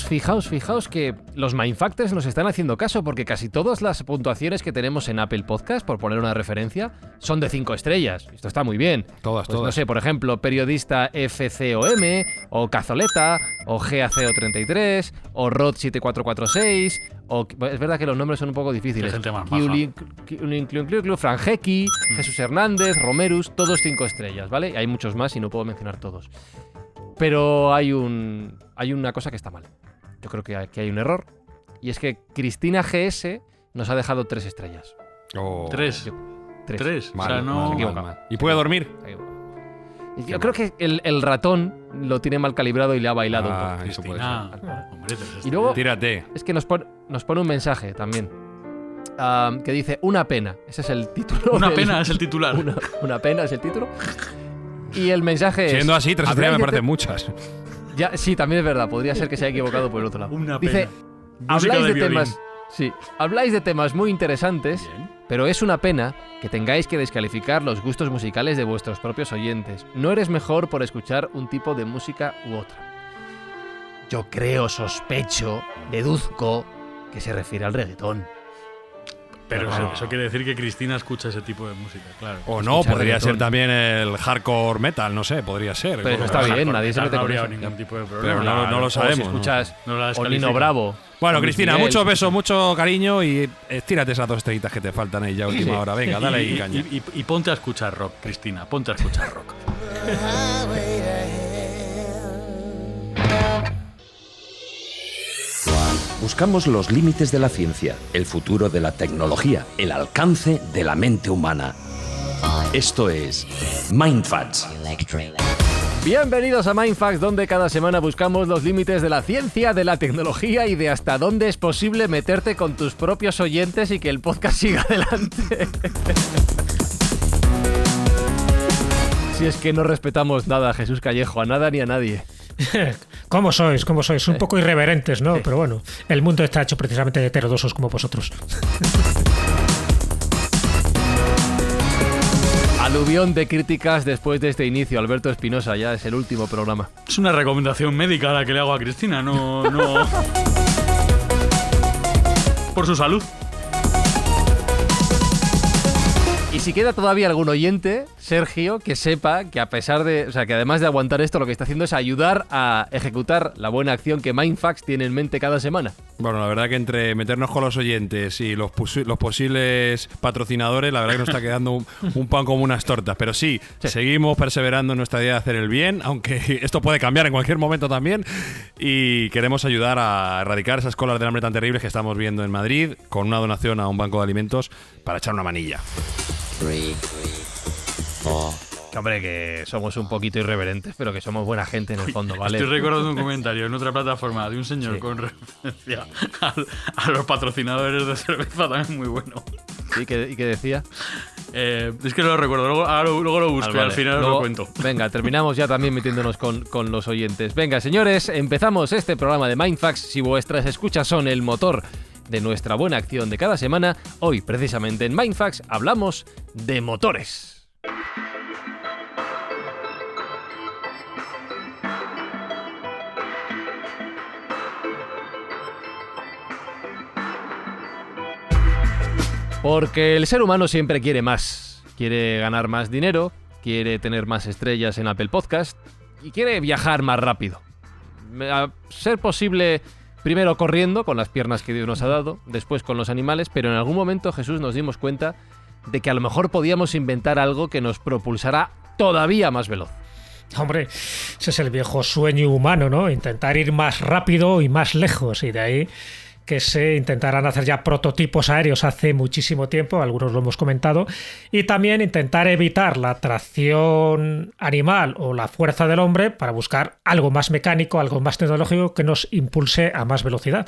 fijaos que los Mindfactors nos están haciendo caso, porque casi todas las puntuaciones que tenemos en Apple Podcast, por poner una referencia, son de 5 estrellas. Esto está muy bien. Todas. No sé, por ejemplo, periodista FCOM, o Cazoleta, o GACO33, o Rod7446, es verdad que los nombres son un poco difíciles. Gente más maja. Frangeki, Jesús Hernández, Romerus, todos 5 estrellas, ¿vale? Hay muchos más y no puedo mencionar todos. Pero hay una cosa que está mal. Yo creo que hay un error. Y es que Cristina GS nos ha dejado 3 estrellas. ¿Tres? Tres. O sea, no... Mal. ¿Y puede dormir? Yo creo que el ratón lo tiene mal calibrado y le ha bailado un poco. Eso puede Cristina, ser. hombre, Y luego, Tírate. es que nos pone un mensaje también. Que dice, una pena. Ese es el título. Una pena es el titular. Una pena es el título. Y el mensaje es... Siendo así, 3 estrellas me ¿habláis de parecen muchas. Ya, sí, también es verdad. Podría ser que se haya equivocado por el otro lado. Una Dice, pena. Música habláis de violín. temas... Sí, habláis de temas muy interesantes, Bien. pero es una pena que tengáis que descalificar los gustos musicales de vuestros propios oyentes. No eres mejor por escuchar un tipo de música u otra. Yo creo, sospecho, deduzco que se refiere al reggaetón. Pero Claro. eso quiere decir que Cristina escucha ese tipo de música, claro. O no, Escuchar podría reggaetón. ser también el hardcore metal, no sé, podría ser. Pero Como- está bien, Con nadie se tal mete no con habría eso. ningún tipo de Pero problema. no lo O si sabemos. escuchas No la o descalifica. Nino Bravo. Bueno, o Luis Cristina, Miguel. muchos besos, mucho cariño y tírate esas 2 estrellitas que te faltan ahí ya a última hora. Venga, dale ahí caña. Y ponte a escuchar rock, Cristina, ponte a escuchar rock. Buscamos los límites de la ciencia, el futuro de la tecnología, el alcance de la mente humana. Esto es Mindfacts. Bienvenidos a Mindfacts, donde cada semana buscamos los límites de la ciencia, de la tecnología y de hasta dónde es posible meterte con tus propios oyentes y que el podcast siga adelante. Si es que no respetamos nada, Jesús Callejo, a nada ni a nadie. ¿Cómo sois? Un poco irreverentes, ¿no? Pero bueno, el mundo está hecho precisamente de heterodosos como vosotros. Aluvión de críticas después de este inicio. Alberto Espinosa, ya es el último programa. Es una recomendación médica la que le hago a Cristina, no... Por su salud. Y si queda todavía algún oyente, Sergio, que sepa que a pesar de... O sea, que además de aguantar esto, lo que está haciendo es ayudar a ejecutar la buena acción que Mindfacts tiene en mente cada semana. Bueno, la verdad que entre meternos con los oyentes y los posibles patrocinadores, la verdad que nos está quedando un pan como unas tortas. Pero sí, seguimos perseverando en nuestra idea de hacer el bien, aunque esto puede cambiar en cualquier momento también. Y queremos ayudar a erradicar esas colas del hambre tan terribles que estamos viendo en Madrid con una donación a un banco de alimentos para echar una manilla. Que, hombre, que somos un poquito irreverentes, pero que somos buena gente en el fondo, ¿vale? Estoy recordando un comentario en otra plataforma de un señor Sí. con referencia a los patrocinadores de cerveza también muy bueno. ¿Y qué decía? Es que no lo recuerdo, luego lo busco y Vale. al final os Luego, lo cuento. Venga, terminamos ya también metiéndonos con los oyentes. Venga, señores, empezamos este programa de Mindfacts. Si vuestras escuchas son el motor de nuestra buena acción de cada semana, hoy precisamente en Mindfacts hablamos de motores. Porque el ser humano siempre quiere más. Quiere ganar más dinero, quiere tener más estrellas en Apple Podcast y quiere viajar más rápido. A ser posible, primero corriendo con las piernas que Dios nos ha dado, después con los animales, pero en algún momento, Jesús, nos dimos cuenta de que a lo mejor podíamos inventar algo que nos propulsara todavía más veloz. Hombre, ese es el viejo sueño humano, ¿no? Intentar ir más rápido y más lejos, y de ahí que se intentaran hacer ya prototipos aéreos hace muchísimo tiempo, algunos lo hemos comentado, y también intentar evitar la tracción animal o la fuerza del hombre para buscar algo más mecánico, algo más tecnológico que nos impulse a más velocidad.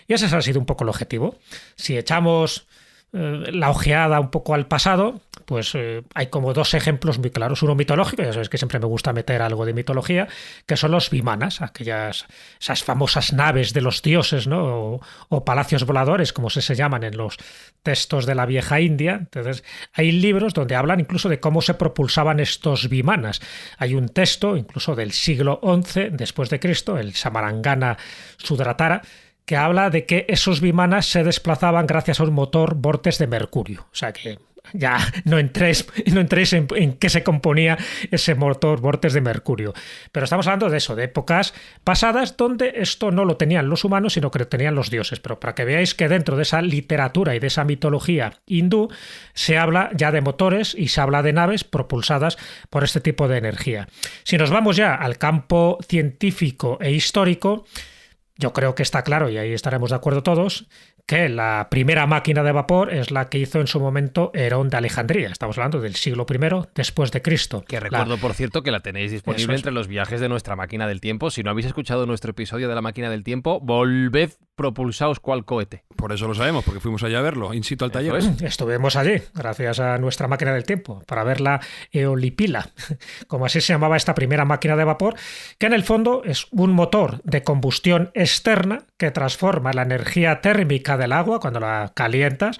Y ese ha sido un poco el objetivo. Si echamos la ojeada un poco al pasado, pues hay como dos ejemplos muy claros. Uno mitológico, ya sabes que siempre me gusta meter algo de mitología, que son los vimanas, esas famosas naves de los dioses, ¿no? O palacios voladores, como se llaman en los textos de la vieja India. Entonces, hay libros donde hablan incluso de cómo se propulsaban estos vimanas. Hay un texto, incluso del siglo XI después de Cristo, el Samarangana Sudratara, que habla de que esos vimanas se desplazaban gracias a un motor vortex de mercurio. O sea que ya no entréis en qué se componía ese motor vortex de mercurio. Pero estamos hablando de eso, de épocas pasadas donde esto no lo tenían los humanos, sino que lo tenían los dioses. Pero para que veáis que dentro de esa literatura y de esa mitología hindú se habla ya de motores y se habla de naves propulsadas por este tipo de energía. Si nos vamos ya al campo científico e histórico, yo creo que está claro, y ahí estaremos de acuerdo todos, que la primera máquina de vapor es la que hizo en su momento Herón de Alejandría. Estamos hablando del siglo I después de Cristo. Que recuerdo, por cierto, que la tenéis disponible entre los viajes de nuestra máquina del tiempo. Si no habéis escuchado nuestro episodio de la máquina del tiempo, volved propulsaos cual cohete. Por eso lo sabemos, porque fuimos allá a verlo, in situ al taller. Estuvimos allí, gracias a nuestra máquina del tiempo, para ver la eolipila, como así se llamaba esta primera máquina de vapor, que en el fondo es un motor de combustión externa que transforma la energía térmica del agua, cuando la calientas,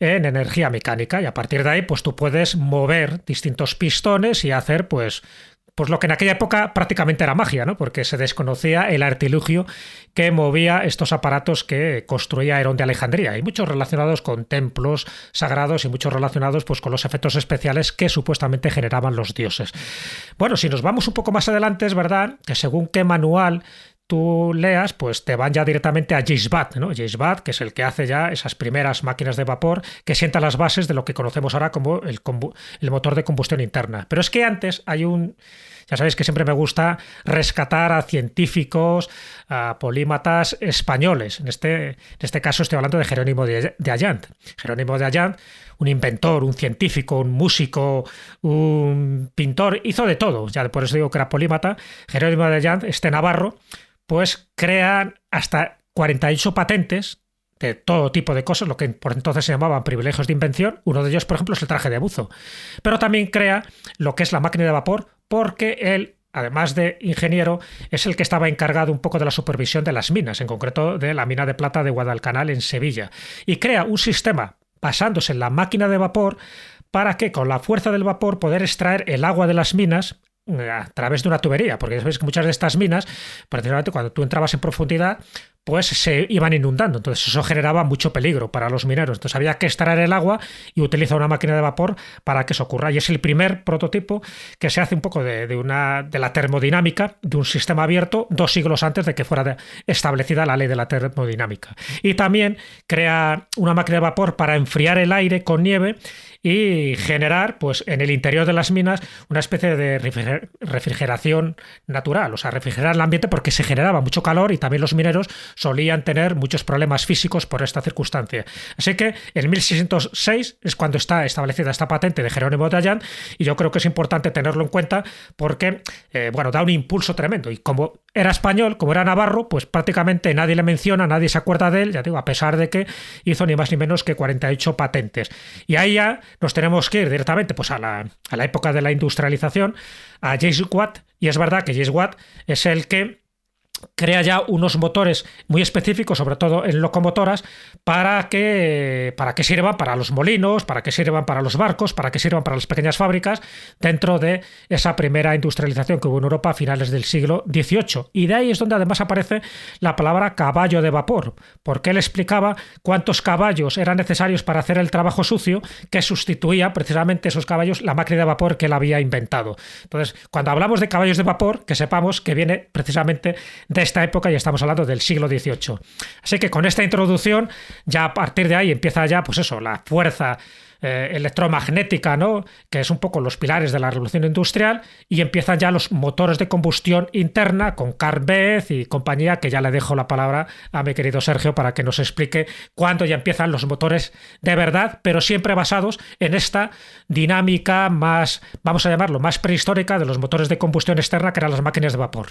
en energía mecánica, y a partir de ahí pues tú puedes mover distintos pistones y hacer pues lo que en aquella época prácticamente era magia, ¿no? Porque se desconocía el artilugio que movía estos aparatos que construía Herón de Alejandría, y muchos relacionados con templos sagrados y muchos relacionados pues con los efectos especiales que supuestamente generaban los dioses. Bueno, si nos vamos un poco más adelante, es verdad que según qué manual tú leas, pues te van ya directamente a James Watt, ¿no? James Watt, que es el que hace ya esas primeras máquinas de vapor que sientan las bases de lo que conocemos ahora como el motor de combustión interna. Pero es que antes hay ya sabéis que siempre me gusta rescatar a científicos, a polímatas españoles. En este caso estoy hablando de Jerónimo de Allant. Jerónimo de Allant, un inventor, un científico, un músico, un pintor, hizo de todo. Ya por eso digo que era polímata. Jerónimo de Allant, este navarro, pues crean hasta 48 patentes de todo tipo de cosas, lo que por entonces se llamaban privilegios de invención. Uno de ellos, por ejemplo, es el traje de buzo. Pero también crea lo que es la máquina de vapor, porque él, además de ingeniero, es el que estaba encargado un poco de la supervisión de las minas, en concreto de la mina de plata de Guadalcanal en Sevilla. Y crea un sistema basándose en la máquina de vapor para que con la fuerza del vapor poder extraer el agua de las minas a través de una tubería, porque ya sabéis que muchas de estas minas, precisamente cuando tú entrabas en profundidad, pues se iban inundando. Entonces eso generaba mucho peligro para los mineros. Entonces había que extraer el agua y utilizar una máquina de vapor para que eso ocurra. Y es el primer prototipo que se hace un poco de la termodinámica de un sistema abierto 2 siglos antes de que fuera establecida la ley de la termodinámica. Y también crea una máquina de vapor para enfriar el aire con nieve y generar, pues, en el interior de las minas una especie de refrigeración natural, o sea, refrigerar el ambiente porque se generaba mucho calor y también los mineros solían tener muchos problemas físicos por esta circunstancia. Así que en 1606 es cuando está establecida esta patente de Jerónimo de Allant, y yo creo que es importante tenerlo en cuenta porque, da un impulso tremendo. Y como era español, como era navarro, pues prácticamente nadie le menciona, nadie se acuerda de él, ya digo, a pesar de que hizo ni más ni menos que 48 patentes. Y ahí ya nos tenemos que ir directamente pues a la época de la industrialización, a James Watt, y es verdad que James Watt es el que crea ya unos motores muy específicos, sobre todo en locomotoras, para que sirvan para los molinos, para que sirvan para los barcos, para que sirvan para las pequeñas fábricas, dentro de esa primera industrialización que hubo en Europa a finales del siglo XVIII. Y de ahí es donde además aparece la palabra caballo de vapor, porque él explicaba cuántos caballos eran necesarios para hacer el trabajo sucio, que sustituía precisamente esos caballos la máquina de vapor que él había inventado. Entonces, cuando hablamos de caballos de vapor, que sepamos que viene precisamente de esta época y estamos hablando del siglo XVIII. Así que con esta introducción, ya a partir de ahí empieza ya, pues eso, la fuerza electromagnética, ¿no? Que es un poco los pilares de la revolución industrial, y empiezan ya los motores de combustión interna con Carl Benz y compañía, que ya le dejo la palabra a mi querido Sergio para que nos explique cuándo ya empiezan los motores de verdad, pero siempre basados en esta dinámica más, vamos a llamarlo, más prehistórica de los motores de combustión externa, que eran las máquinas de vapor.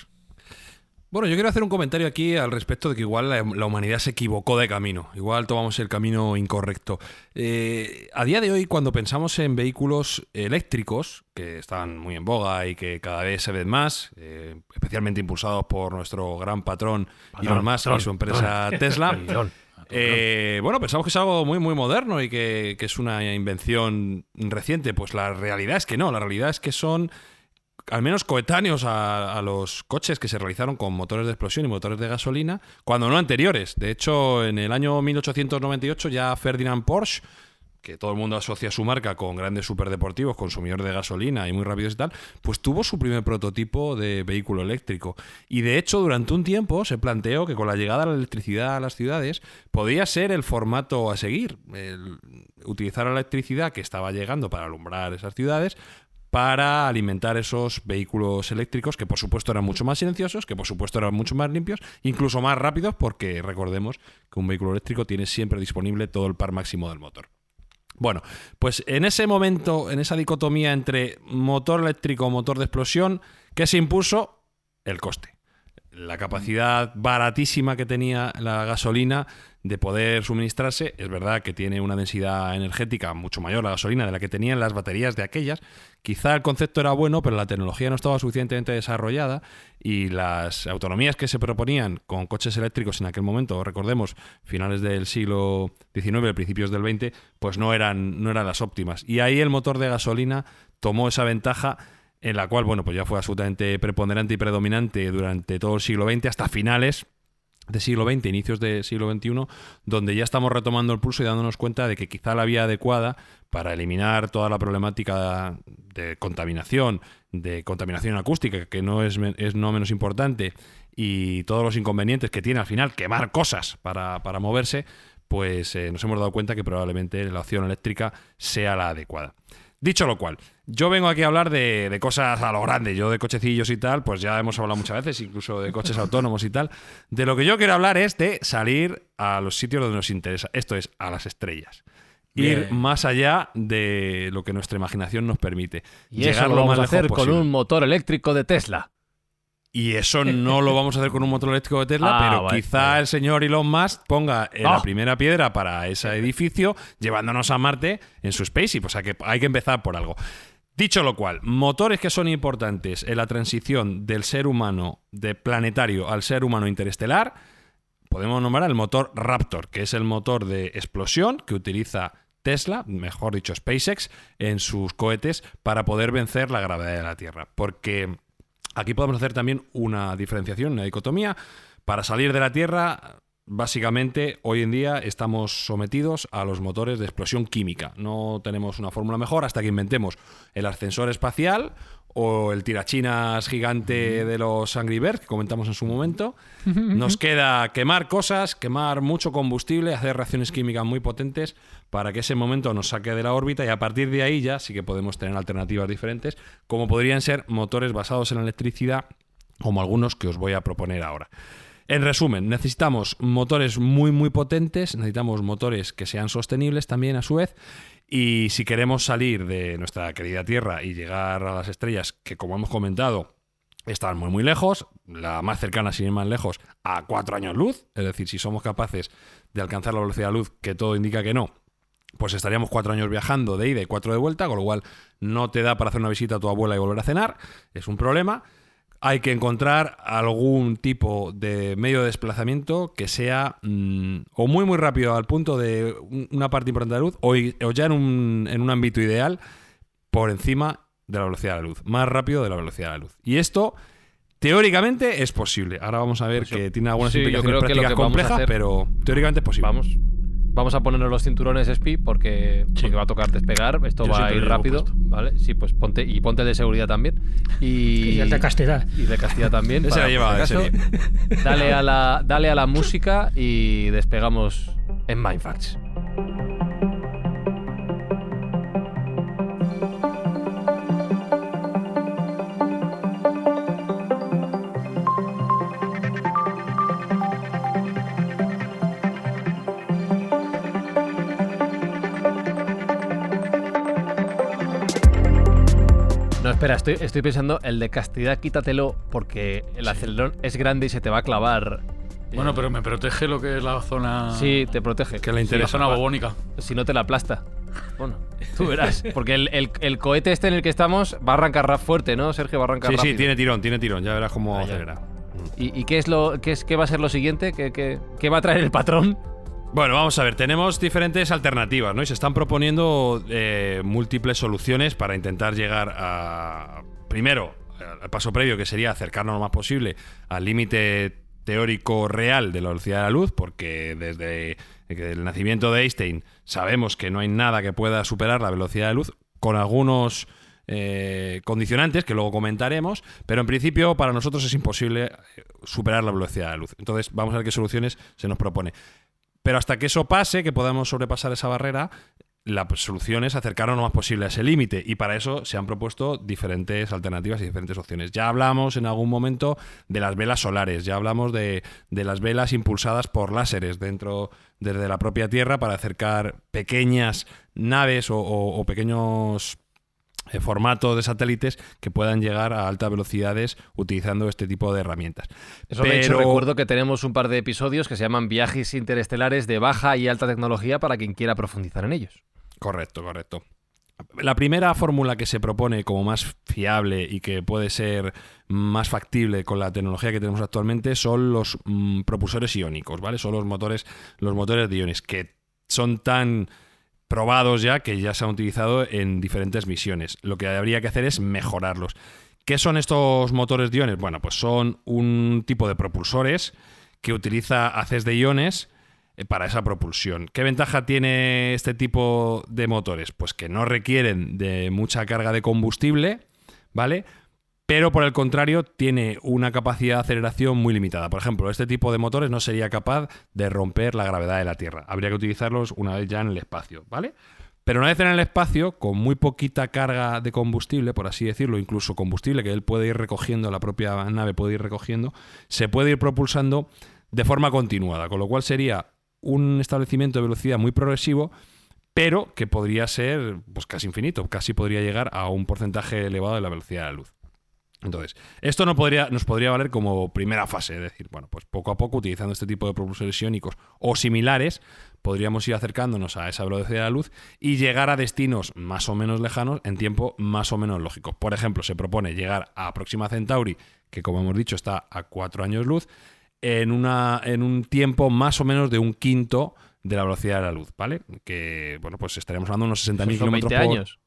Bueno, yo quiero hacer un comentario aquí al respecto de que igual la humanidad se equivocó de camino. Igual tomamos el camino incorrecto. A día de hoy, cuando pensamos en vehículos eléctricos, que están muy en boga y que cada vez se ven más, especialmente impulsados por nuestro gran patrón Elon Musk y su empresa Tesla, bueno, pensamos que es algo muy, muy moderno y que es una invención reciente. Pues la realidad es que no. La realidad es que son al menos coetáneos a los coches que se realizaron con motores de explosión y motores de gasolina, cuando no anteriores. De hecho, en el año 1898 ya Ferdinand Porsche, que todo el mundo asocia su marca con grandes superdeportivos, consumidores de gasolina y muy rápidos y tal, pues tuvo su primer prototipo de vehículo eléctrico. Y de hecho, durante un tiempo se planteó que con la llegada de la electricidad a las ciudades podía ser el formato a seguir, utilizar la electricidad que estaba llegando para alumbrar esas ciudades, para alimentar esos vehículos eléctricos que por supuesto eran mucho más silenciosos, que por supuesto eran mucho más limpios, incluso más rápidos, porque recordemos que un vehículo eléctrico tiene siempre disponible todo el par máximo del motor. Bueno, pues en ese momento, en esa dicotomía entre motor eléctrico o motor de explosión, ¿qué se impuso? El coste. La capacidad baratísima que tenía la gasolina de poder suministrarse. Es verdad que tiene una densidad energética mucho mayor la gasolina de la que tenían las baterías de aquellas. Quizá el concepto era bueno, pero la tecnología no estaba suficientemente desarrollada y las autonomías que se proponían con coches eléctricos en aquel momento, recordemos, finales del siglo XIX, principios del XX, pues no eran las óptimas. Y ahí el motor de gasolina tomó esa ventaja, en la cual, bueno, pues ya fue absolutamente preponderante y predominante durante todo el siglo XX, hasta finales del siglo XX, inicios del siglo XXI, donde ya estamos retomando el pulso y dándonos cuenta de que quizá la vía adecuada para eliminar toda la problemática de contaminación acústica, que no es no menos importante, y todos los inconvenientes que tiene al final quemar cosas para moverse, pues nos hemos dado cuenta que probablemente la opción eléctrica sea la adecuada. Dicho lo cual, yo vengo aquí a hablar de cosas a lo grande. Yo de cochecillos y tal, pues ya hemos hablado muchas veces, incluso de coches autónomos y tal. De lo que yo quiero hablar es de salir a los sitios donde nos interesa. Esto es, a las estrellas. Bien. Ir más allá de lo que nuestra imaginación nos permite. Y llegar eso lo vamos a hacer con un motor eléctrico de Tesla. Y eso no lo vamos a hacer con un motor eléctrico de Tesla, pero quizá el señor Elon Musk ponga la primera piedra para ese edificio, llevándonos a Marte en su spaceship. O sea que hay que empezar por algo. Dicho lo cual, motores que son importantes en la transición del ser humano de planetario al ser humano interestelar, podemos nombrar el motor Raptor, que es el motor de explosión que utiliza Tesla, mejor dicho SpaceX, en sus cohetes para poder vencer la gravedad de la Tierra. Porque aquí podemos hacer también una diferenciación, una dicotomía. Para salir de la Tierra, básicamente, hoy en día estamos sometidos a los motores de explosión química. No tenemos una fórmula mejor hasta que inventemos el ascensor espacial o el tirachinas gigante de los Angry Birds, que comentamos en su momento. Nos queda quemar cosas, quemar mucho combustible, hacer reacciones químicas muy potentes para que ese momento nos saque de la órbita, y a partir de ahí ya sí que podemos tener alternativas diferentes, como podrían ser motores basados en la electricidad, como algunos que os voy a proponer ahora. En resumen, necesitamos motores muy muy potentes, necesitamos motores que sean sostenibles también a su vez, y si queremos salir de nuestra querida Tierra y llegar a las estrellas, que como hemos comentado están muy muy lejos, la más cercana sin ir más lejos a 4 años luz, es decir, si somos capaces de alcanzar la velocidad de luz, que todo indica que no, pues estaríamos 4 años viajando de ida y 4 de vuelta, con lo cual no te da para hacer una visita a tu abuela y volver a cenar, es un problema. Hay que encontrar algún tipo de medio de desplazamiento que sea o muy muy rápido al punto de una parte importante de la luz, o ya en un ámbito ideal por encima de la velocidad de la luz, más rápido de la velocidad de la luz. Y esto teóricamente es posible. Ahora vamos a ver pues que tiene algunas implicaciones prácticas complejas, pero teóricamente es posible. Vamos a ponernos los cinturones SPI porque va a tocar despegar. Esto va a ir rápido, ¿vale? Sí, pues ponte el de seguridad también. Y el de castidad. Y de castidad también. Ese la lleva, ese bien. Dale a la música y despegamos en Mindfacts. espera, estoy pensando, el de castidad quítatelo porque el acelerón es grande y se te va a clavar. Bueno, pero me protege lo que es la zona. Sí, te protege. Que le La interesa. zona bobónica. Si no te la aplasta. Bueno, tú verás. Porque el cohete este en el que estamos va a arrancar fuerte, ¿no? Sergio va a arrancar Sí, rápido. sí, tiene tirón. Ya verás cómo acelera. ¿Y qué va a ser lo siguiente? ¿Qué va a traer el patrón? Bueno, vamos a ver, tenemos diferentes alternativas, ¿no? Y se están proponiendo múltiples soluciones para intentar llegar a, primero, al paso previo, que sería acercarnos lo más posible al límite teórico real de la velocidad de la luz, porque desde el nacimiento de Einstein sabemos que no hay nada que pueda superar la velocidad de la luz, con algunos condicionantes que luego comentaremos, pero en principio para nosotros es imposible superar la velocidad de la luz. Entonces vamos a ver qué soluciones se nos propone. Pero hasta que eso pase, que podamos sobrepasar esa barrera, la solución es acercarnos lo más posible a ese límite. Y para eso se han propuesto diferentes alternativas y diferentes opciones. Ya hablamos en algún momento de las velas solares, ya hablamos de las velas impulsadas por láseres desde la propia Tierra para acercar pequeñas naves o pequeños formatos de satélites que puedan llegar a altas velocidades utilizando este tipo de herramientas. Eso de hecho recuerdo que tenemos un par de episodios que se llaman Viajes interestelares de baja y alta tecnología para quien quiera profundizar en ellos. Correcto. La primera fórmula que se propone como más fiable y que puede ser más factible con la tecnología que tenemos actualmente son los propulsores iónicos, ¿vale? Son los motores de iones que son tan probados ya que ya se han utilizado en diferentes misiones. Lo que habría que hacer es mejorarlos. ¿Qué son estos motores de iones? Bueno, pues son un tipo de propulsores que utiliza haces de iones para esa propulsión. ¿Qué ventaja tiene este tipo de motores? Pues que no requieren de mucha carga de combustible, ¿vale? Pero por el contrario tiene una capacidad de aceleración muy limitada. Por ejemplo, este tipo de motores no sería capaz de romper la gravedad de la Tierra. Habría que utilizarlos una vez ya en el espacio, ¿vale? Pero una vez en el espacio, con muy poquita carga de combustible, por así decirlo, incluso combustible que él puede ir recogiendo, la propia nave puede ir recogiendo, se puede ir propulsando de forma continuada, con lo cual sería un establecimiento de velocidad muy progresivo, pero que podría ser pues casi infinito, casi podría llegar a un porcentaje elevado de la velocidad de la luz. Entonces, esto nos podría valer como primera fase, es decir, bueno, pues poco a poco, utilizando este tipo de propulsores iónicos o similares, podríamos ir acercándonos a esa velocidad de la luz y llegar a destinos más o menos lejanos en tiempo más o menos lógico. Por ejemplo, se propone llegar a Próxima Centauri, que como hemos dicho está a 4 años luz, en un tiempo más o menos de un quinto de la velocidad de la luz, ¿vale? Que, bueno, pues estaríamos hablando de unos 60.000 kilómetros por... 20 años.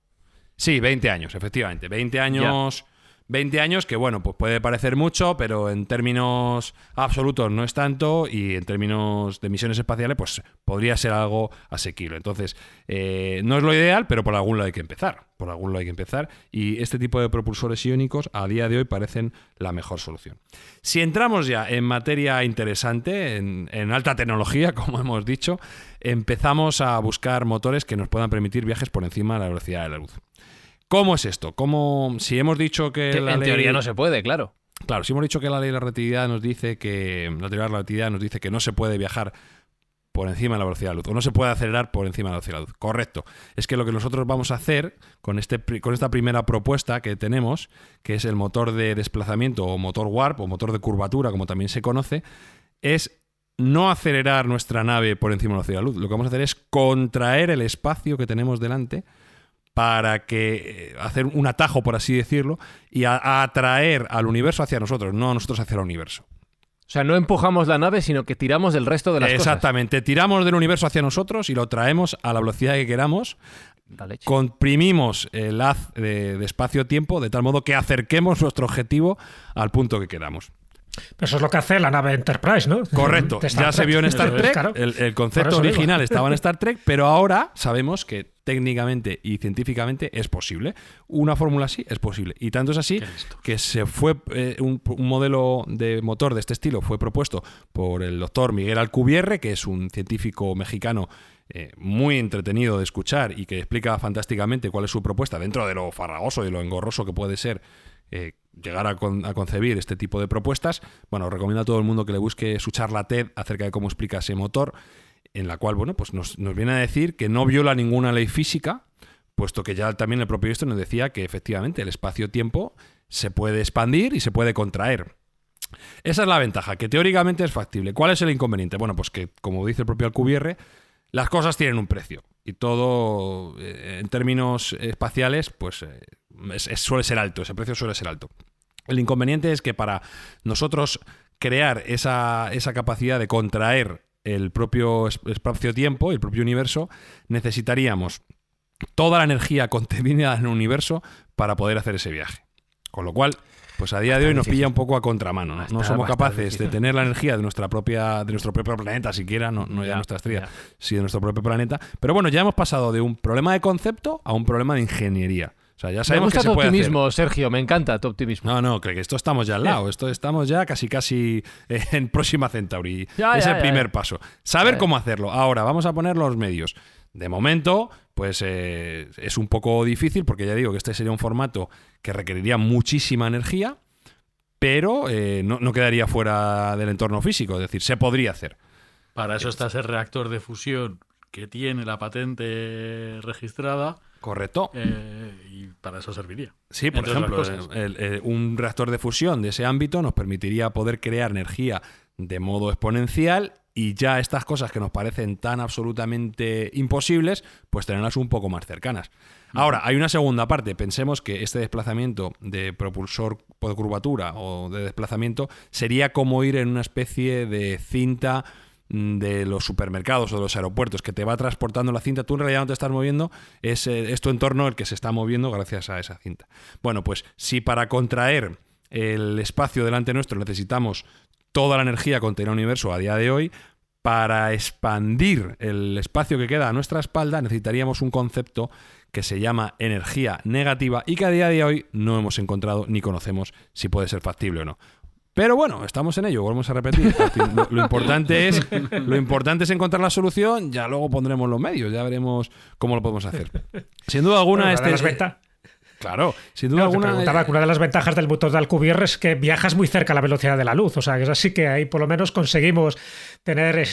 Sí, 20 años, efectivamente. 20 años... Ya. 20 años que, bueno, pues puede parecer mucho, pero en términos absolutos no es tanto y en términos de misiones espaciales, pues podría ser algo asequible. Entonces, no es lo ideal, pero por algún lado hay que empezar. Y este tipo de propulsores iónicos a día de hoy parecen la mejor solución. Si entramos ya en materia interesante, en alta tecnología, como hemos dicho, empezamos a buscar motores que nos puedan permitir viajes por encima de la velocidad de la luz. ¿Cómo es esto? Si hemos dicho que la en ley... teoría no se puede, claro. Claro, si hemos dicho que la ley de la relatividad nos dice que no se puede viajar por encima de la velocidad de la luz, o no se puede acelerar por encima de la velocidad de la luz. Correcto. Es que lo que nosotros vamos a hacer con esta primera propuesta que tenemos, que es el motor de desplazamiento o motor warp o motor de curvatura, como también se conoce, es no acelerar nuestra nave por encima de la velocidad de la luz. Lo que vamos a hacer es contraer el espacio que tenemos delante para que hacer un atajo, por así decirlo, y atraer al universo hacia nosotros, no a nosotros hacia el universo. O sea, no empujamos la nave, sino que tiramos del resto de las cosas. Exactamente, tiramos del universo hacia nosotros y lo traemos a la velocidad que queramos. Comprimimos el haz de espacio-tiempo de tal modo que acerquemos nuestro objetivo al punto que queramos. Eso es lo que hace la nave Enterprise, ¿no? Correcto, ya se vio en Star Trek, claro. El concepto original estaba en Star Trek, pero ahora sabemos que técnicamente y científicamente es posible. Una fórmula así es posible. Y tanto es así que se fue un modelo de motor de este estilo fue propuesto por el doctor Miguel Alcubierre, que es un científico mexicano muy entretenido de escuchar y que explica fantásticamente cuál es su propuesta dentro de lo farragoso y lo engorroso que puede ser llegar a concebir este tipo de propuestas. Bueno, recomiendo a todo el mundo que le busque su charla TED acerca de cómo explica ese motor, en la cual, bueno, pues nos viene a decir que no viola ninguna ley física, puesto que ya también el propio Einstein nos decía que efectivamente el espacio-tiempo se puede expandir y se puede contraer. Esa es la ventaja, que teóricamente es factible. ¿Cuál es el inconveniente? Bueno, pues que, como dice el propio Alcubierre, las cosas tienen un precio. Y todo, en términos espaciales, pues suele ser alto. Ese precio suele ser alto. El inconveniente es que para nosotros crear esa capacidad de contraer el propio espacio-tiempo, el propio universo, necesitaríamos toda la energía contenida en el universo para poder hacer ese viaje. Con lo cual, pues a día de hoy nos pilla un poco a contramano, ¿no? No somos capaces de tener la energía de nuestro propio planeta, siquiera, no ya de nuestra estrella, sino de nuestro propio planeta. Pero bueno, ya hemos pasado de un problema de concepto a un problema de ingeniería. O sea, ya sabemos que se puede hacer. Me gusta tu optimismo, Sergio, me encanta tu optimismo. No, creo que esto estamos ya al lado. Estamos ya casi en Próxima Centauri. Es el primer paso. Saber cómo hacerlo. Ahora, vamos a poner los medios. De momento, pues es un poco difícil, porque ya digo que este sería un formato que requeriría muchísima energía, pero no quedaría fuera del entorno físico. Es decir, se podría hacer. Para eso está ese reactor de fusión que tiene la patente registrada. Correcto. Y para eso serviría. Sí, por ejemplo, un reactor de fusión de ese ámbito nos permitiría poder crear energía de modo exponencial, y ya estas cosas que nos parecen tan absolutamente imposibles, pues tenerlas un poco más cercanas. Ahora, hay una segunda parte. Pensemos que este desplazamiento de propulsor por curvatura o de desplazamiento sería como ir en una especie de cinta de los supermercados o de los aeropuertos, que te va transportando la cinta. Tú en realidad no te estás moviendo, es tu entorno el que se está moviendo gracias a esa cinta. Bueno, pues si para contraer el espacio delante nuestro necesitamos toda la energía contenida en el universo a día de hoy, para expandir el espacio que queda a nuestra espalda necesitaríamos un concepto que se llama energía negativa y que a día de hoy no hemos encontrado ni conocemos si puede ser factible o no. Pero bueno, estamos en ello, volvemos a repetir. Lo importante es encontrar la solución, ya luego pondremos los medios, ya veremos cómo lo podemos hacer. Sin duda alguna, claro, sin duda alguna. Una de las ventajas del motor de Alcubierre es que viajas muy cerca a la velocidad de la luz. O sea, que es así que ahí por lo menos conseguimos tener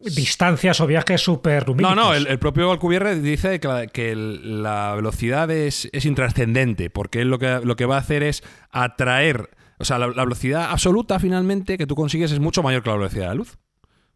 distancias o viajes superlumínicos. No, el propio Alcubierre dice que la velocidad es intrascendente, porque él lo que va a hacer es atraer. O sea, la velocidad absoluta finalmente que tú consigues es mucho mayor que la velocidad de la luz.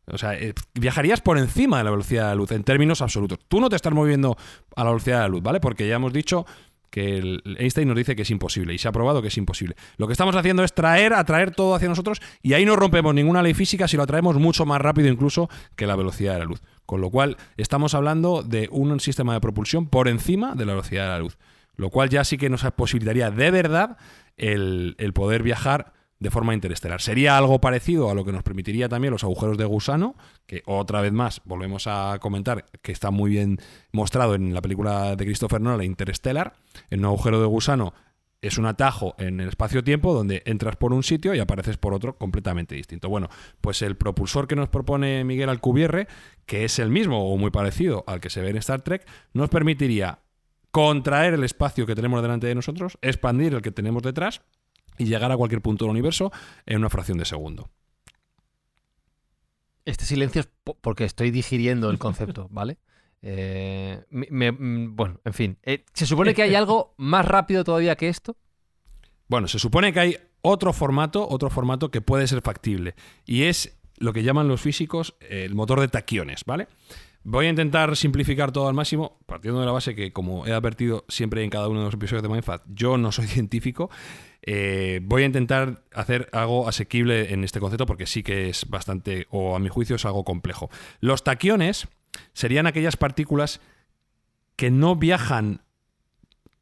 O sea, viajarías por encima de la velocidad de la luz en términos absolutos. Tú no te estás moviendo a la velocidad de la luz, ¿vale? Porque ya hemos dicho que Einstein nos dice que es imposible y se ha probado que es imposible. Lo que estamos haciendo es atraer todo hacia nosotros, y ahí no rompemos ninguna ley física si lo atraemos mucho más rápido incluso que la velocidad de la luz. Con lo cual estamos hablando de un sistema de propulsión por encima de la velocidad de la luz. Lo cual ya sí que nos posibilitaría de verdad el poder viajar de forma interestelar. Sería algo parecido a lo que nos permitiría también los agujeros de gusano, que otra vez más volvemos a comentar que está muy bien mostrado en la película de Christopher Nolan, Interstellar. En un agujero de gusano es un atajo en el espacio-tiempo donde entras por un sitio y apareces por otro completamente distinto. Bueno, pues el propulsor que nos propone Miguel Alcubierre, que es el mismo o muy parecido al que se ve en Star Trek, nos permitiría contraer el espacio que tenemos delante de nosotros, expandir el que tenemos detrás y llegar a cualquier punto del universo en una fracción de segundo. Este silencio es porque estoy digiriendo el concepto, ¿vale? Bueno, en fin. ¿Se supone que hay algo más rápido todavía que esto? Bueno, se supone que hay otro formato que puede ser factible, y es lo que llaman los físicos el motor de taquiones, ¿vale? Voy a intentar simplificar todo al máximo, partiendo de la base que, como he advertido siempre en cada uno de los episodios de Mindfat, yo no soy científico. Voy a intentar hacer algo asequible en este concepto, porque sí que es bastante, o a mi juicio es algo complejo. Los taquiones serían aquellas partículas que no viajan,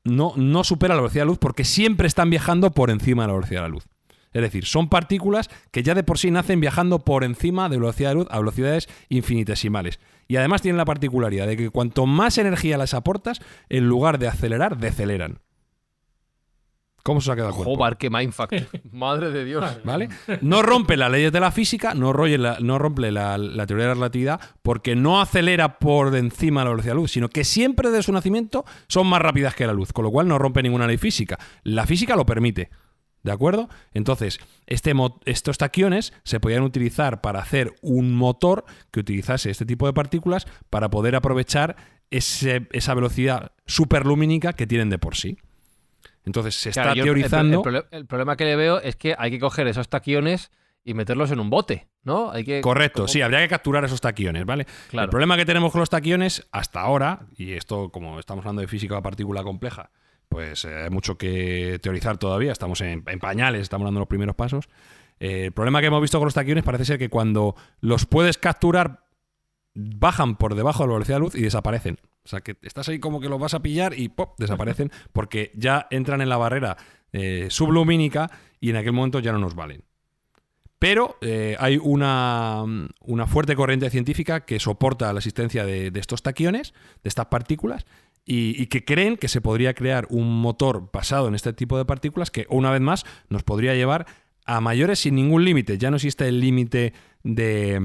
no superan la velocidad de la luz, porque siempre están viajando por encima de la velocidad de la luz. Es decir, son partículas que ya de por sí nacen viajando por encima de la velocidad de luz a velocidades infinitesimales. Y además tienen la particularidad de que cuanto más energía les aportas, en lugar de acelerar, deceleran. ¿Cómo se ha quedado el cuerpo? Joder, qué mindfuck. Madre de Dios. ¿Vale? No rompe las leyes de la física, no rompe la teoría de la relatividad, porque no acelera por encima de la velocidad de la luz, sino que siempre desde su nacimiento son más rápidas que la luz, con lo cual no rompe ninguna ley física. La física lo permite. ¿De acuerdo? Entonces, estos taquiones se podían utilizar para hacer un motor que utilizase este tipo de partículas para poder aprovechar esa velocidad superlumínica que tienen de por sí. Entonces se está Claro, teorizando... El problema que le veo es que hay que coger esos taquiones y meterlos en un bote, ¿no? Hay que, Correcto, sí, habría que capturar esos taquiones, ¿vale? Claro. El problema que tenemos con los taquiones hasta ahora, y esto como estamos hablando de física de partícula compleja, pues hay mucho que teorizar todavía, estamos en pañales, estamos dando los primeros pasos. El problema que hemos visto con los taquiones parece ser que cuando los puedes capturar, bajan por debajo de la velocidad de luz y desaparecen. O sea, que estás ahí como que los vas a pillar y ¡pop! Desaparecen porque ya entran en la barrera sublumínica y en aquel momento ya no nos valen. Pero hay una fuerte corriente científica que soporta la existencia de estos taquiones, de estas partículas, y que creen que se podría crear un motor basado en este tipo de partículas que, una vez más, nos podría llevar a mayores sin ningún límite. Ya no existe el límite de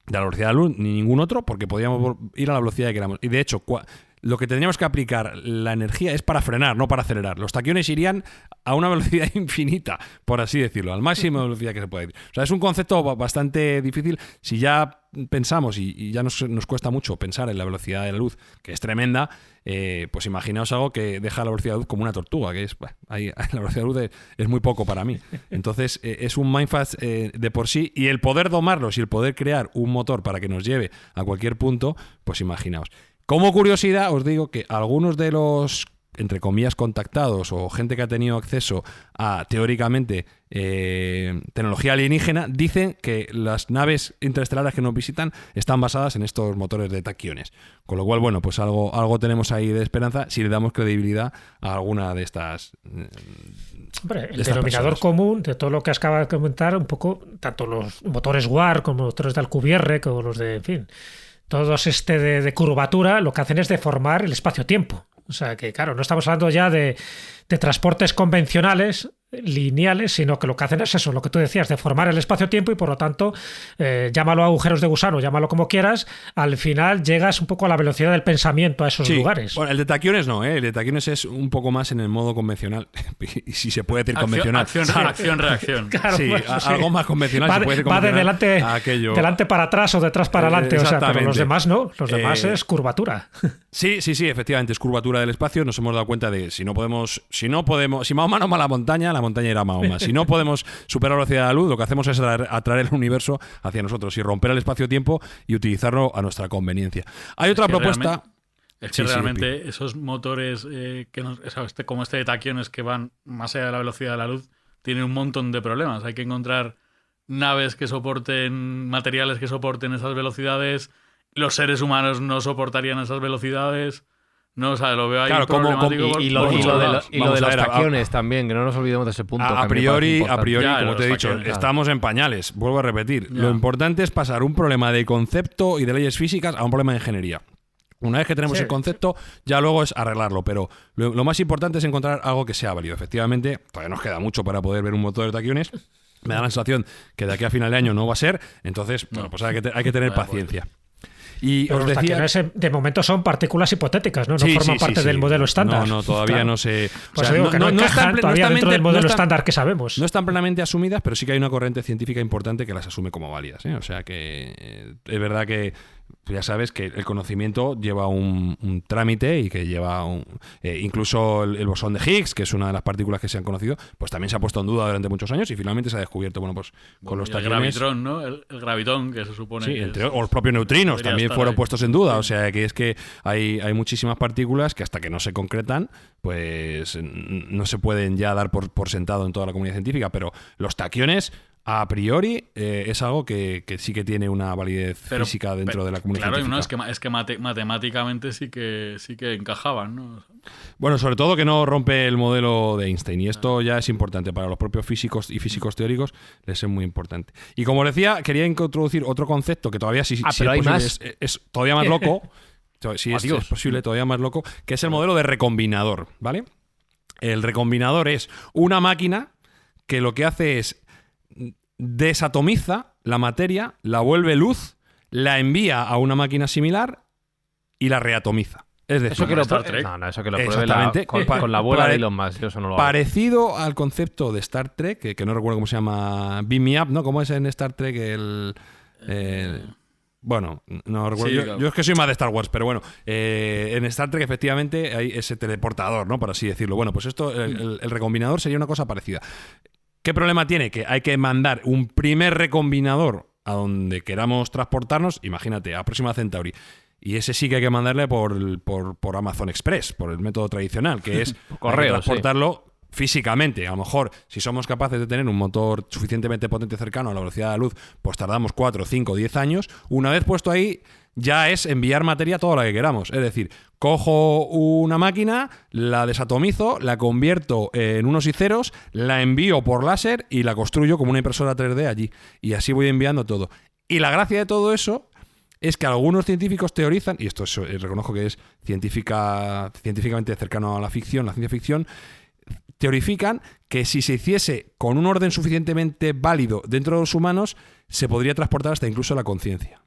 la velocidad de la luz ni ningún otro, porque podríamos ir a la velocidad que queramos. Y de hecho, lo que tendríamos que aplicar la energía es para frenar, no para acelerar. Los taquiones irían a una velocidad infinita, por así decirlo, al máximo de velocidad que se puede ir. O sea, es un concepto bastante difícil. Si ya pensamos, y ya nos cuesta mucho pensar en la velocidad de la luz, que es tremenda, pues imaginaos algo que deja la velocidad de luz como una tortuga, que es ahí, la velocidad de luz es muy poco para mí. Entonces, es un mindfuck de por sí, y el poder domarlos y el poder crear un motor para que nos lleve a cualquier punto, pues imaginaos. Como curiosidad, os digo que algunos de los, entre comillas, contactados o gente que ha tenido acceso a, teóricamente, tecnología alienígena, dicen que las naves interestelares que nos visitan están basadas en estos motores de taquiones. Con lo cual, bueno, pues algo tenemos ahí de esperanza si le damos credibilidad a alguna de estas... Hombre, el denominador común de todo lo que acabas de comentar, un poco, tanto los motores WAR como los motores de Alcubierre, como los de, en fin... Todos de curvatura lo que hacen es deformar el espacio-tiempo. O sea que, claro, no estamos hablando ya de transportes convencionales, lineales, sino que lo que hacen es eso, lo que tú decías, deformar el espacio-tiempo y por lo tanto, llámalo agujeros de gusano, llámalo como quieras, al final llegas un poco a la velocidad del pensamiento a esos lugares. Bueno, el de taquiones no, el de taquiones es un poco más en el modo convencional, y si se puede decir convencional. Acción-reacción. Claro, sí, pues, algo más convencional. Se puede decir convencional va de delante para atrás o detrás para adelante, o sea, pero los demás no, los demás es curvatura. Sí, efectivamente, es curvatura del espacio. Nos hemos dado cuenta de si Mahoma no va a la montaña irá a Mahoma. Si no podemos superar la velocidad de la luz, lo que hacemos es atraer el universo hacia nosotros y romper el espacio-tiempo y utilizarlo a nuestra conveniencia. Hay otra propuesta... Realmente esos motores como este de taquiones que van más allá de la velocidad de la luz tienen un montón de problemas. Hay que encontrar naves que soporten, materiales que soporten esas velocidades. Los seres humanos no soportarían esas velocidades. No, o sea, lo veo ahí problemático. Y lo de los taquiones también, que no nos olvidemos de ese punto. A priori, Ya, como te he dicho, estamos en pañales. Vuelvo a repetir. Ya. Lo importante es pasar un problema de concepto y de leyes físicas a un problema de ingeniería. Una vez que tenemos el concepto, ya luego es arreglarlo. Pero lo más importante es encontrar algo que sea válido. Efectivamente, todavía nos queda mucho para poder ver un motor de taquiones. Me da la sensación que de aquí a final de año no va a ser. Entonces, bueno, pues hay que tener paciencia. Y pero os los decía, taquiones de momento son partículas hipotéticas, ¿no? No forman parte del modelo estándar. No, todavía no se... Pues digo que no encajan todavía dentro del modelo estándar que sabemos. No están plenamente asumidas, pero sí que hay una corriente científica importante que las asume como válidas, ¿eh? O sea que es verdad que ya sabes que el conocimiento lleva un trámite y que lleva incluso el bosón de Higgs, que es una de las partículas que se han conocido, pues también se ha puesto en duda durante muchos años y finalmente se ha descubierto, con los taquiones... El gravitón, ¿no? El gravitón, que se supone que o los propios neutrinos también fueron puestos en duda. O sea que es que hay muchísimas partículas que hasta que no se concretan, pues no se pueden ya dar por sentado en toda la comunidad científica, pero los taquiones... A priori es algo que sí que tiene una validez física dentro de la comunidad científica. Claro, es que matemáticamente sí que encajaban, ¿no? Bueno, sobre todo que no rompe el modelo de Einstein, y esto ya es importante para los propios físicos y físicos teóricos, les es muy importante. Y como os decía, quería introducir otro concepto que todavía es todavía más loco, si es posible, todavía más loco, que es el modelo de recombinador, ¿vale? El recombinador es una máquina que lo que hace es desatomiza la materia, la vuelve luz, la envía a una máquina similar y la reatomiza. Es decir, eso que lo pruebe con la abuela de Elon Musk. Eso no lo parecido al concepto de Star Trek, que no recuerdo cómo se llama, Beam Me Up, ¿no? ¿Cómo es en Star Trek Bueno, no recuerdo. Sí, claro. Yo es que soy más de Star Wars, pero bueno, en Star Trek efectivamente hay ese teleportador, ¿no? Por así decirlo. Bueno, pues esto, el recombinador sería una cosa parecida. ¿Qué problema tiene? Que hay que mandar un primer recombinador a donde queramos transportarnos, imagínate, a Próxima Centauri. Y ese sí que hay que mandarle por Amazon Express, por el método tradicional, que es correo, transportarlo físicamente. A lo mejor, si somos capaces de tener un motor suficientemente potente cercano a la velocidad de la luz, pues tardamos 4, 5, 10 años. Una vez puesto ahí, ya es enviar materia toda la que queramos. Es decir, cojo una máquina, la desatomizo, la convierto en unos y ceros, la envío por láser y la construyo como una impresora 3D allí. Y así voy enviando todo. Y la gracia de todo eso es que algunos científicos teorizan, y esto reconozco que es científicamente cercano a la ficción, la ciencia ficción, teorifican que si se hiciese con un orden suficientemente válido dentro de los humanos, se podría transportar hasta incluso la conciencia.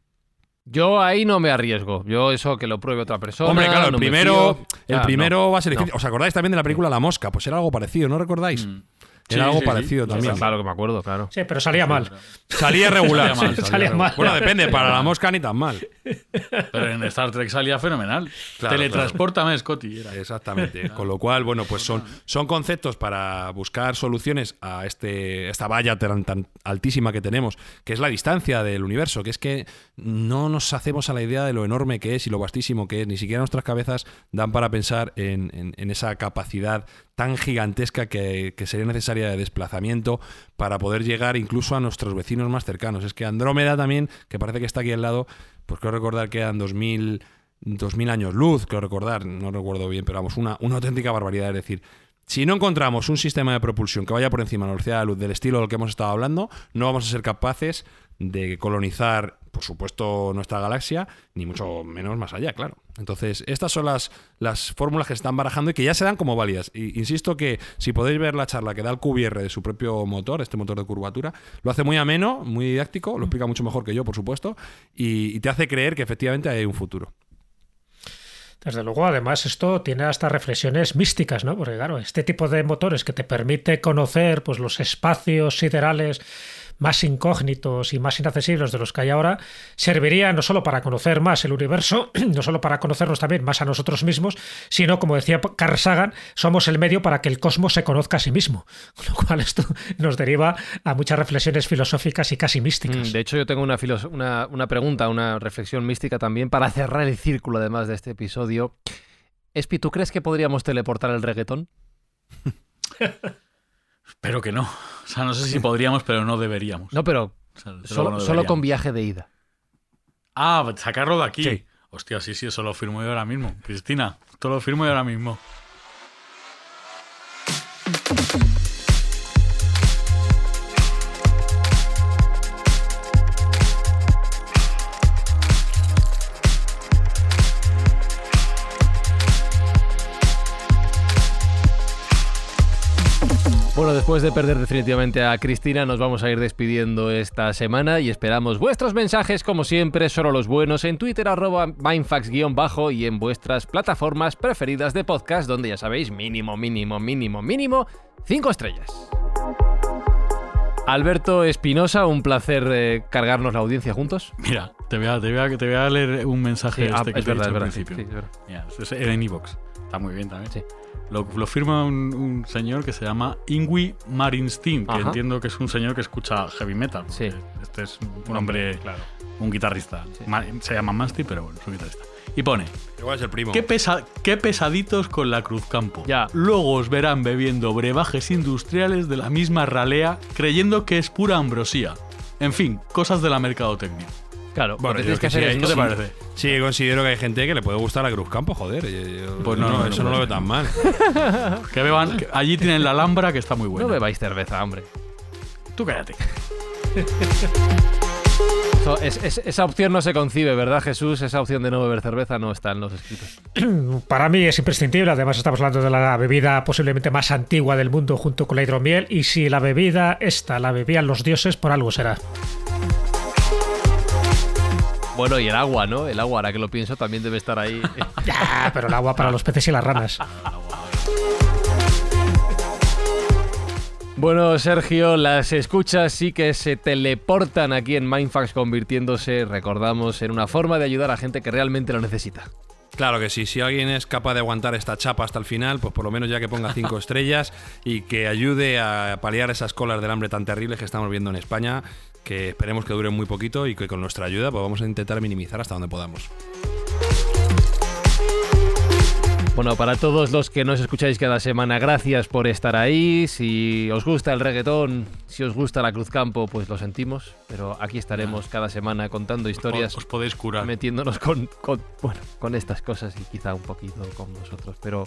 Yo ahí no me arriesgo. Yo eso que lo pruebe otra persona. Hombre, claro, no el primero no. va a ser difícil. ¿Os acordáis también de la película La Mosca? Pues era algo parecido, ¿no recordáis? Era algo parecido también. Claro que me acuerdo, claro. Sí, pero salía mal. Salía regular. Salía mal. Bueno, depende, para La Mosca ni tan mal. Pero en Star Trek salía fenomenal. Claro, Teletranspórtame, Scotty. Era. Exactamente. Con lo cual, bueno, pues son conceptos para buscar soluciones a esta valla tan altísima que tenemos, que es la distancia del universo, que es que no nos hacemos a la idea de lo enorme que es y lo vastísimo que es. Ni siquiera nuestras cabezas dan para pensar en esa capacidad tan gigantesca que sería necesaria de desplazamiento para poder llegar incluso a nuestros vecinos más cercanos. Es que Andrómeda también, que parece que está aquí al lado, pues creo recordar que eran 2000 años luz, creo recordar, no recuerdo bien, pero vamos, una auténtica barbaridad. Es decir, si no encontramos un sistema de propulsión que vaya por encima de la velocidad de la luz del estilo del que hemos estado hablando, no vamos a ser capaces de colonizar, por supuesto, nuestra galaxia, ni mucho menos más allá, claro. Entonces, estas son las fórmulas que se están barajando y que ya se dan como válidas. Y insisto que si podéis ver la charla que da el QBR de su propio motor, este motor de curvatura, lo hace muy ameno, muy didáctico, lo explica mucho mejor que yo, por supuesto, y te hace creer que efectivamente hay un futuro. Desde luego, además, esto tiene hasta reflexiones místicas, ¿no? Porque, claro, este tipo de motores que te permite conocer pues, los espacios siderales más incógnitos y más inaccesibles de los que hay ahora, serviría no solo para conocer más el universo, no solo para conocernos también más a nosotros mismos, sino, como decía Carl Sagan, somos el medio para que el cosmos se conozca a sí mismo. Con lo cual esto nos deriva a muchas reflexiones filosóficas y casi místicas. De hecho, yo tengo una pregunta, una reflexión mística también para cerrar el círculo, además de este episodio. Espi, ¿tú crees que podríamos teleportar el reggaetón? Espero que no. O sea, no sé si podríamos, pero no deberíamos. No, pero O sea, solo con viaje de ida. Ah, sacarlo de aquí. Sí. Hostia, sí, eso lo firmo yo ahora mismo. Cristina, esto lo firmo yo ahora mismo. Bueno, después de perder definitivamente a Cristina, nos vamos a ir despidiendo esta semana y esperamos vuestros mensajes, como siempre, solo los buenos, en Twitter, @mindfax_, y en vuestras plataformas preferidas de podcast, donde ya sabéis, mínimo 5 estrellas. Alberto Espinosa, un placer cargarnos la audiencia juntos. Mira, te voy a leer un mensaje Sí, que es te he verdad, dicho es al verdad. principio. Sí, es verdad. Mira, era en iVoox. Está muy bien también. Sí. Lo firma un señor que se llama Ingui Marinsteen, que Ajá. entiendo que es un señor que escucha heavy metal. Sí. Este es un hombre, un guitarrista. Sí. Se llama Mansti, pero bueno, es un guitarrista. Y pone: Igual es el primo. qué pesaditos con la Cruzcampo. Ya. Luego os verán bebiendo brebajes industriales de la misma ralea, creyendo que es pura ambrosía. En fin, cosas de la mercadotecnia. Claro, Bueno, lo que yo tienes que es que hacer sí, es... ¿Qué te sí. parece? Sí, considero que hay gente que le puede gustar a Cruzcampo, joder. Pues no, eso no lo veo tan mal. Que beban, que allí tienen la Alhambra, que está muy buena. No bebáis cerveza, hombre. Tú cállate. Esa opción no se concibe, ¿verdad, Jesús? Esa opción de no beber cerveza no está en los escritos. Para mí es imprescindible. Además, estamos hablando de la bebida posiblemente más antigua del mundo junto con la hidromiel. Y si la bebida esta la bebían los dioses, por algo será. Bueno, y el agua, ¿no? El agua, ahora que lo pienso, también debe estar ahí. Ya, pero el agua para los peces y las ranas. Bueno, Sergio, las escuchas sí que se teleportan aquí en Mindfax, convirtiéndose, recordamos, en una forma de ayudar a gente que realmente lo necesita. Claro que sí, si alguien es capaz de aguantar esta chapa hasta el final, pues por lo menos ya que ponga 5 estrellas y que ayude a paliar esas colas del hambre tan terribles que estamos viendo en España, que esperemos que duren muy poquito y que con nuestra ayuda pues vamos a intentar minimizar hasta donde podamos. Bueno, para todos los que nos escucháis cada semana, gracias por estar ahí. Si os gusta el reggaetón, si os gusta la Cruzcampo, pues lo sentimos. Pero aquí estaremos cada semana contando historias. Os podéis curar. Metiéndonos con estas cosas y quizá un poquito con vosotros. Pero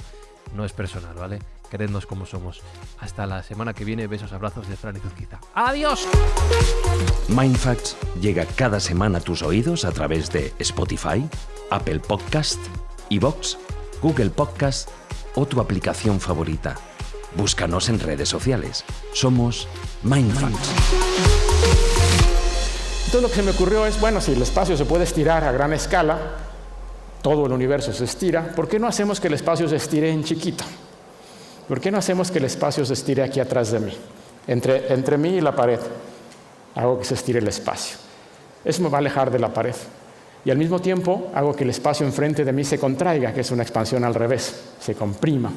no es personal, ¿vale? Querednos como somos. Hasta la semana que viene. Besos, abrazos de Fran y Zuzquiza. ¡Adiós! Mindfacts llega cada semana a tus oídos a través de Spotify, Apple Podcast, iVoox, Google Podcast o tu aplicación favorita. Búscanos en redes sociales. Somos Mindfacts. Entonces lo que se me ocurrió es, bueno, si el espacio se puede estirar a gran escala, todo el universo se estira, ¿por qué no hacemos que el espacio se estire en chiquito? ¿Por qué no hacemos que el espacio se estire aquí atrás de mí? Entre mí y la pared. Hago que se estire el espacio. Eso me va a alejar de la pared. Y al mismo tiempo hago que el espacio enfrente de mí se contraiga, que es una expansión al revés, se comprima.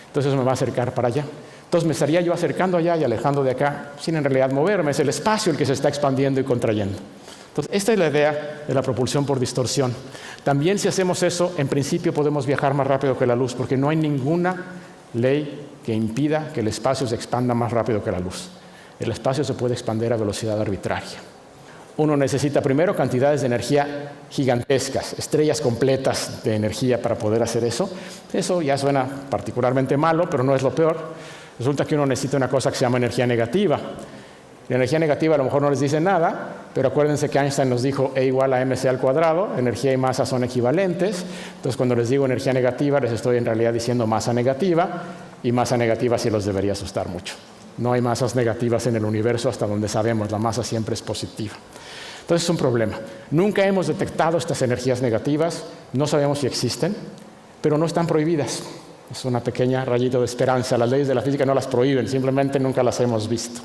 Entonces eso me va a acercar para allá. Entonces me estaría yo acercando allá y alejando de acá, sin en realidad moverme. Es el espacio el que se está expandiendo y contrayendo. Entonces esta es la idea de la propulsión por distorsión. También si hacemos eso, en principio podemos viajar más rápido que la luz, porque no hay ninguna ley que impida que el espacio se expanda más rápido que la luz. El espacio se puede expandir a velocidad arbitraria. Uno necesita primero cantidades de energía gigantescas, estrellas completas de energía para poder hacer eso. Eso ya suena particularmente malo, pero no es lo peor. Resulta que uno necesita una cosa que se llama energía negativa. La energía negativa a lo mejor no les dice nada, pero acuérdense que Einstein nos dijo E igual a mc al cuadrado, energía y masa son equivalentes. Entonces cuando les digo energía negativa, les estoy en realidad diciendo masa negativa, y masa negativa sí los debería asustar mucho. No hay masas negativas en el universo hasta donde sabemos, la masa siempre es positiva. Entonces es un problema. Nunca hemos detectado estas energías negativas, no sabemos si existen, pero no están prohibidas. Es una pequeña rayito de esperanza. Las leyes de la física no las prohíben, simplemente nunca las hemos visto.